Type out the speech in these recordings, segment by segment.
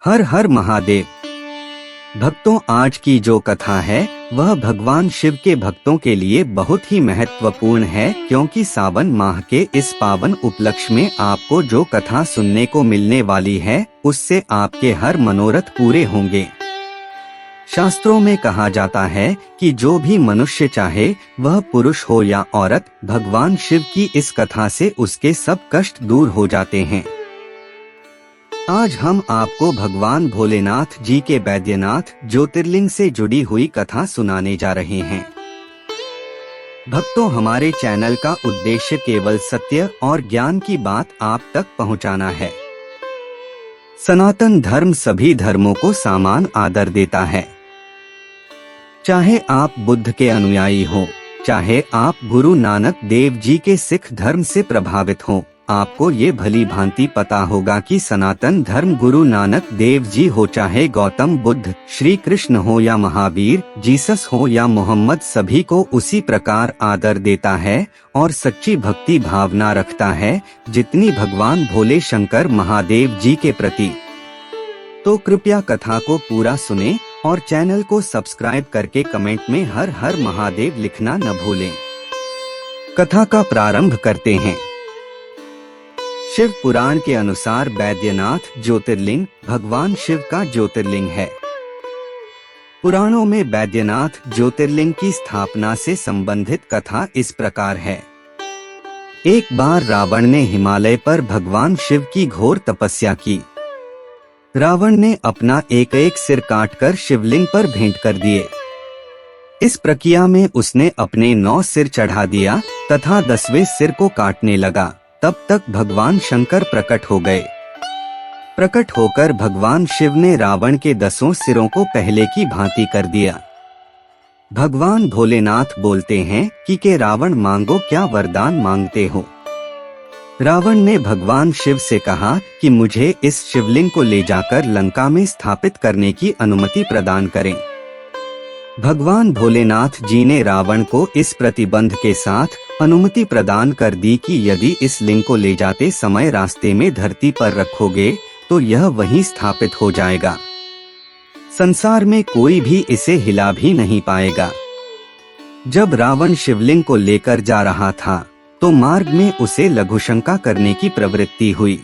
हर हर महादेव। भक्तों, आज की जो कथा है वह भगवान शिव के भक्तों के लिए बहुत ही महत्वपूर्ण है, क्योंकि सावन माह के इस पावन उपलक्ष्य में आपको जो कथा सुनने को मिलने वाली है उससे आपके हर मनोरथ पूरे होंगे। शास्त्रों में कहा जाता है कि जो भी मनुष्य चाहे, वह पुरुष हो या औरत, भगवान शिव की इस कथा से उसके सब कष्ट दूर हो जाते हैं। आज हम आपको भगवान भोलेनाथ जी के बैद्यनाथ ज्योतिर्लिंग से जुड़ी हुई कथा सुनाने जा रहे हैं। भक्तों, हमारे चैनल का उद्देश्य केवल सत्य और ज्ञान की बात आप तक पहुंचाना है। सनातन धर्म सभी धर्मों को समान आदर देता है। चाहे आप बुद्ध के अनुयायी हो, चाहे आप गुरु नानक देव जी के सिख धर्म से प्रभावित हो, आपको ये भली भांति पता होगा कि सनातन धर्म गुरु नानक देव जी हो, चाहे गौतम बुद्ध, श्री कृष्ण हो या महावीर, जीसस हो या मोहम्मद, सभी को उसी प्रकार आदर देता है और सच्ची भक्ति भावना रखता है जितनी भगवान भोले शंकर महादेव जी के प्रति। तो कृपया कथा को पूरा सुने और चैनल को सब्सक्राइब करके कमेंट में हर हर महादेव लिखना न भूलें। कथा का प्रारंभ करते हैं। शिव पुराण के अनुसार बैद्यनाथ ज्योतिर्लिंग भगवान शिव का ज्योतिर्लिंग है। पुराणों में बैद्यनाथ ज्योतिर्लिंग की स्थापना से संबंधित कथा इस प्रकार है। एक बार रावण ने हिमालय पर भगवान शिव की घोर तपस्या की। रावण ने अपना एक एक सिर काटकर शिवलिंग पर भेंट कर दिए। इस प्रक्रिया में उसने अपने 9 सिर चढ़ा दिया तथा 10वें सिर को काटने लगा। तब तक भगवान शंकर प्रकट हो गए। प्रकट होकर भगवान शिव ने रावण के 10 सिरों को पहले की भांति कर दिया। भगवान भोलेनाथ बोलते हैं कि रावण, मांगो, क्या वरदान मांगते हो। रावण ने भगवान शिव से कहा कि मुझे इस शिवलिंग को ले जाकर लंका में स्थापित करने की अनुमति प्रदान करें। भगवान भोलेनाथ जी ने रावण को इस प्रतिबंध के साथ अनुमति प्रदान कर दी कि यदि इस लिंग को ले जाते समय रास्ते में धरती पर रखोगे तो यह वहीं स्थापित हो जाएगा। संसार में कोई भी इसे हिला भी नहीं पाएगा। जब रावण शिवलिंग को लेकर जा रहा था तो मार्ग में उसे लघुशंका करने की प्रवृत्ति हुई।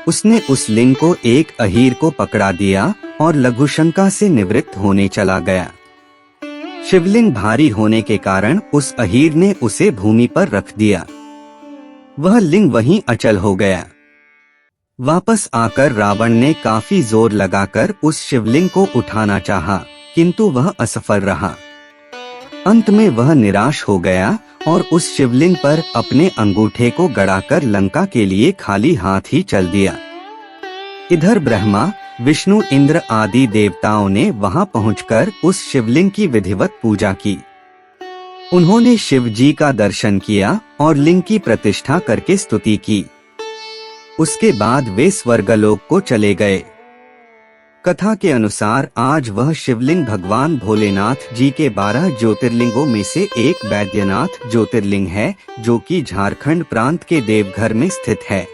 उसने उस लिंग को एक अहीर को पकड़ा दिया और लघुशंका से निवृत्त होने चला गया। शिवलिंग भारी होने के कारण उस अहीर ने उसे भूमि पर रख दिया। वह लिंग वहीं अचल हो गया। वापस आकर रावण ने काफी जोर लगाकर उस शिवलिंग को उठाना चाहा, किंतु वह असफल रहा। अंत में वह निराश हो गया और उस शिवलिंग पर अपने अंगूठे को गड़ाकर लंका के लिए खाली हाथ ही चल दिया। इधर ब्रह्मा, विष्णु, इंद्र आदि देवताओं ने वहां पहुंचकर उस शिवलिंग की विधिवत पूजा की। उन्होंने शिव जी का दर्शन किया और लिंग की प्रतिष्ठा करके स्तुति की। उसके बाद वे स्वर्गलोक को चले गए। कथा के अनुसार आज वह शिवलिंग भगवान भोलेनाथ जी के 12 ज्योतिर्लिंगों में से एक बैद्यनाथ ज्योतिर्लिंग है, जो कि झारखंड प्रांत के देवघर में स्थित है।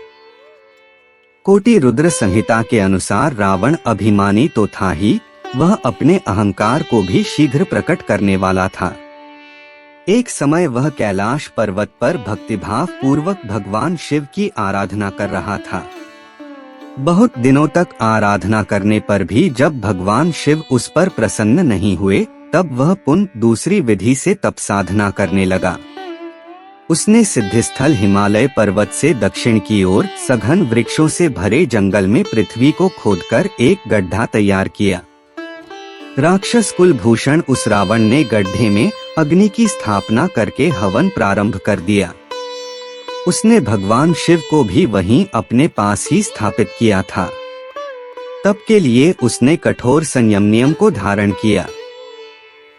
कोटि रुद्र संहिता के अनुसार रावण अभिमानी तो था ही, वह अपने अहंकार को भी शीघ्र प्रकट करने वाला था। एक समय वह कैलाश पर्वत पर भक्तिभाव पूर्वक भगवान शिव की आराधना कर रहा था। बहुत दिनों तक आराधना करने पर भी जब भगवान शिव उस पर प्रसन्न नहीं हुए, तब वह पुनः दूसरी विधि से तप साधना करने लगा। उसने सिद्धिस्थल हिमालय पर्वत से दक्षिण की ओर सघन वृक्षों से भरे जंगल में पृथ्वी को खोदकर एक गड्ढा तैयार किया। राक्षस कुलभूषण उस रावण ने गड्ढे में अग्नि की स्थापना करके हवन प्रारंभ कर दिया। उसने भगवान शिव को भी वहीं अपने पास ही स्थापित किया था। तप के लिए उसने कठोर संयम नियम को धारण किया।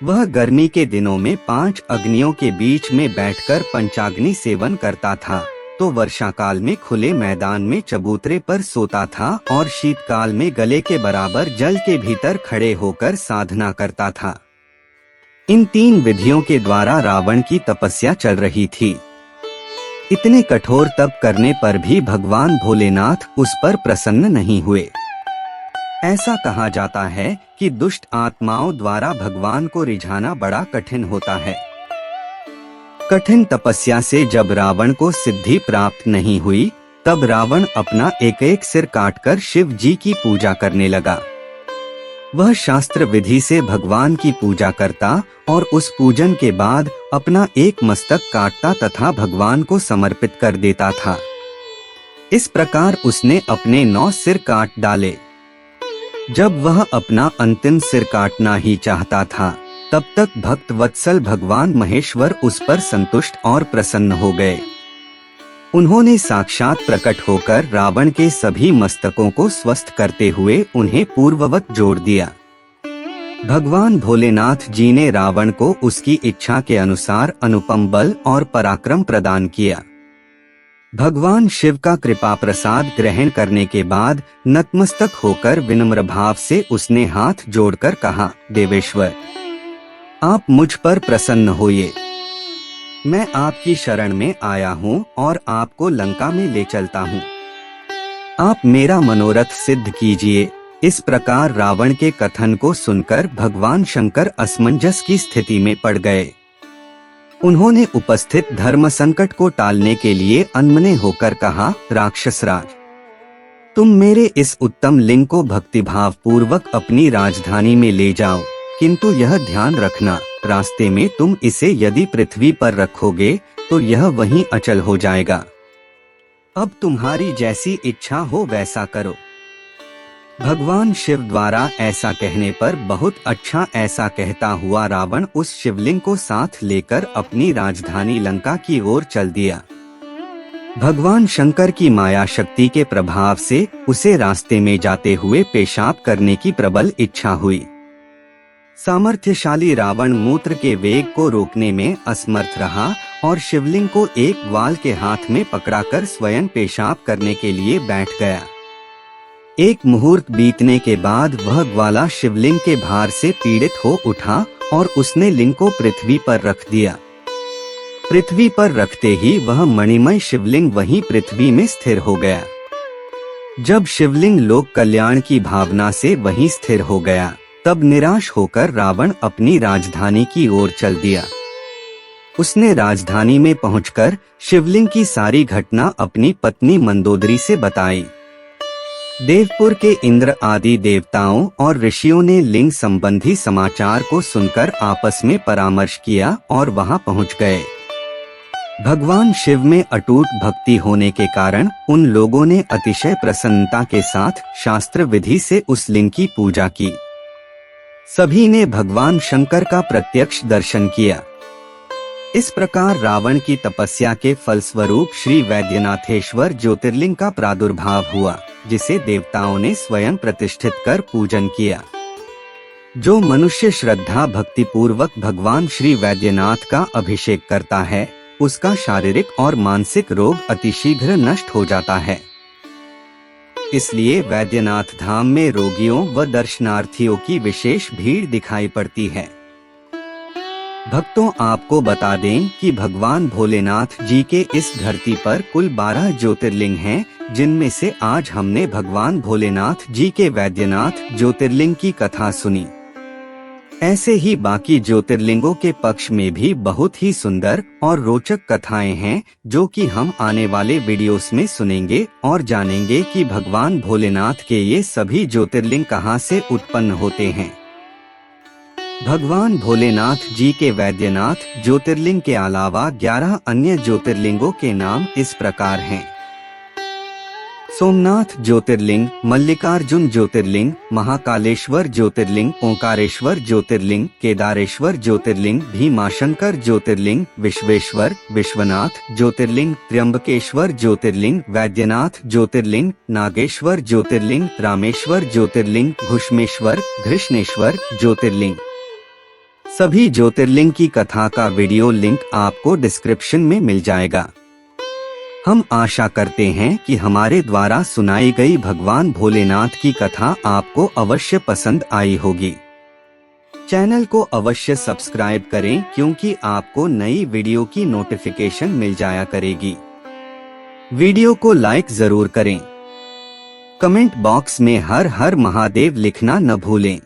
वह गर्मी के दिनों में 5 अग्नियों के बीच में बैठकर पंचाग्नि सेवन करता था, तो वर्षा काल में खुले मैदान में चबूतरे पर सोता था और शीतकाल में गले के बराबर जल के भीतर खड़े होकर साधना करता था। इन 3 विधियों के द्वारा रावण की तपस्या चल रही थी। इतने कठोर तप करने पर भी भगवान भोलेनाथ उस पर प्रसन्न नहीं हुए। ऐसा कहा जाता है कि दुष्ट आत्माओं द्वारा भगवान को रिझाना बड़ा कठिन होता है। कठिन तपस्या से जब रावण को सिद्धि प्राप्त नहीं हुई, तब रावण अपना एक एक सिर काटकर शिव जी की पूजा करने लगा। वह शास्त्र विधि से भगवान की पूजा करता और उस पूजन के बाद अपना एक मस्तक काटता तथा भगवान को समर्पित कर देता था। इस प्रकार उसने अपने 9 सिर काट डाले। जब वह अपना अंतिम सिर काटना ही चाहता था, तब तक भक्त वत्सल भगवान महेश्वर उस पर संतुष्ट और प्रसन्न हो गए। उन्होंने साक्षात प्रकट होकर रावण के सभी मस्तकों को स्वस्थ करते हुए उन्हें पूर्ववत जोड़ दिया। भगवान भोलेनाथ जी ने रावण को उसकी इच्छा के अनुसार अनुपम बल और पराक्रम प्रदान किया। भगवान शिव का कृपा प्रसाद ग्रहण करने के बाद नतमस्तक होकर विनम्र भाव से उसने हाथ जोड़कर कहा, देवेश्वर, आप मुझ पर प्रसन्न होइए। मैं आपकी शरण में आया हूँ और आपको लंका में ले चलता हूँ। आप मेरा मनोरथ सिद्ध कीजिए। इस प्रकार रावण के कथन को सुनकर भगवान शंकर असमंजस की स्थिति में पड़ गए। उन्होंने उपस्थित धर्म संकट को टालने के लिए अनमने होकर कहा, राक्षसराज, तुम मेरे इस उत्तम लिंग को भक्तिभाव पूर्वक अपनी राजधानी में ले जाओ, किंतु यह ध्यान रखना, रास्ते में तुम इसे यदि पृथ्वी पर रखोगे तो यह वहीं अचल हो जाएगा। अब तुम्हारी जैसी इच्छा हो वैसा करो। भगवान शिव द्वारा ऐसा कहने पर बहुत अच्छा ऐसा कहता हुआ रावण उस शिवलिंग को साथ लेकर अपनी राजधानी लंका की ओर चल दिया। भगवान शंकर की माया शक्ति के प्रभाव से उसे रास्ते में जाते हुए पेशाब करने की प्रबल इच्छा हुई। सामर्थ्यशाली रावण मूत्र के वेग को रोकने में असमर्थ रहा और शिवलिंग को एक ग्वाल के हाथ में पकड़ाकर स्वयं पेशाब करने के लिए बैठ गया। एक मुहूर्त बीतने के बाद वह ग्वाला शिवलिंग के भार से पीड़ित हो उठा और उसने लिंग को पृथ्वी पर रख दिया। पृथ्वी पर रखते ही वह मणिमय शिवलिंग वहीं पृथ्वी में स्थिर हो गया। जब शिवलिंग लोक कल्याण की भावना से वहीं स्थिर हो गया, तब निराश होकर रावण अपनी राजधानी की ओर चल दिया। उसने राजधानी में पहुंचकर शिवलिंग की सारी घटना अपनी पत्नी मंदोदरी से बताई। देवपुर के इंद्र आदि देवताओं और ऋषियों ने लिंग संबंधी समाचार को सुनकर आपस में परामर्श किया और वहां पहुंच गए। भगवान शिव में अटूट भक्ति होने के कारण उन लोगों ने अतिशय प्रसन्नता के साथ शास्त्र विधि से उस लिंग की पूजा की। सभी ने भगवान शंकर का प्रत्यक्ष दर्शन किया। इस प्रकार रावण की तपस्या के फलस्वरूप श्री वैद्यनाथेश्वर ज्योतिर्लिंग का प्रादुर्भाव हुआ, जिसे देवताओं ने स्वयं प्रतिष्ठित कर पूजन किया। जो मनुष्य श्रद्धा भक्ति पूर्वक भगवान श्री वैद्यनाथ का अभिषेक करता है, उसका शारीरिक और मानसिक रोग अतिशीघ्र नष्ट हो जाता है। इसलिए वैद्यनाथ धाम में रोगियों व दर्शनार्थियों की विशेष भीड़ दिखाई पड़ती है। भक्तों, आपको बता दें कि भगवान भोलेनाथ जी के इस धरती पर कुल 12 ज्योतिर्लिंग हैं, जिनमें से आज हमने भगवान भोलेनाथ जी के वैद्यनाथ ज्योतिर्लिंग की कथा सुनी। ऐसे ही बाकी ज्योतिर्लिंगों के पक्ष में भी बहुत ही सुंदर और रोचक कथाएं हैं, जो कि हम आने वाले वीडियोस में सुनेंगे और जानेंगे कि भगवान भोलेनाथ के ये सभी ज्योतिर्लिंग कहां से उत्पन्न होते हैं। भगवान भोलेनाथ जी के वैद्यनाथ ज्योतिर्लिंग के अलावा 11 अन्य ज्योतिर्लिंगों के नाम इस प्रकार हैं। सोमनाथ ज्योतिर्लिंग, मल्लिकार्जुन ज्योतिर्लिंग, महाकालेश्वर ज्योतिर्लिंग, ओंकारेश्वर ज्योतिर्लिंग, केदारेश्वर ज्योतिर्लिंग, भीमाशंकर ज्योतिर्लिंग, विश्वेश्वर, विश्वनाथ ज्योतिर्लिंग, त्र्यंबकेश्वर ज्योतिर्लिंग, वैद्यनाथ ज्योतिर्लिंग, नागेश्वर ज्योतिर्लिंग, रामेश्वर ज्योतिर्लिंग, घुष्मेश्वर, घृष्णेश्वर ज्योतिर्लिंग। सभी ज्योतिर्लिंग की कथा का वीडियो लिंक आपको डिस्क्रिप्शन में मिल जाएगा। हम आशा करते हैं कि हमारे द्वारा सुनाई गई भगवान भोलेनाथ की कथा आपको अवश्य पसंद आई होगी। चैनल को अवश्य सब्सक्राइब करें, क्योंकि आपको नई वीडियो की नोटिफिकेशन मिल जाया करेगी। वीडियो को लाइक जरूर करें। कमेंट बॉक्स में हर हर महादेव लिखना न भूलें।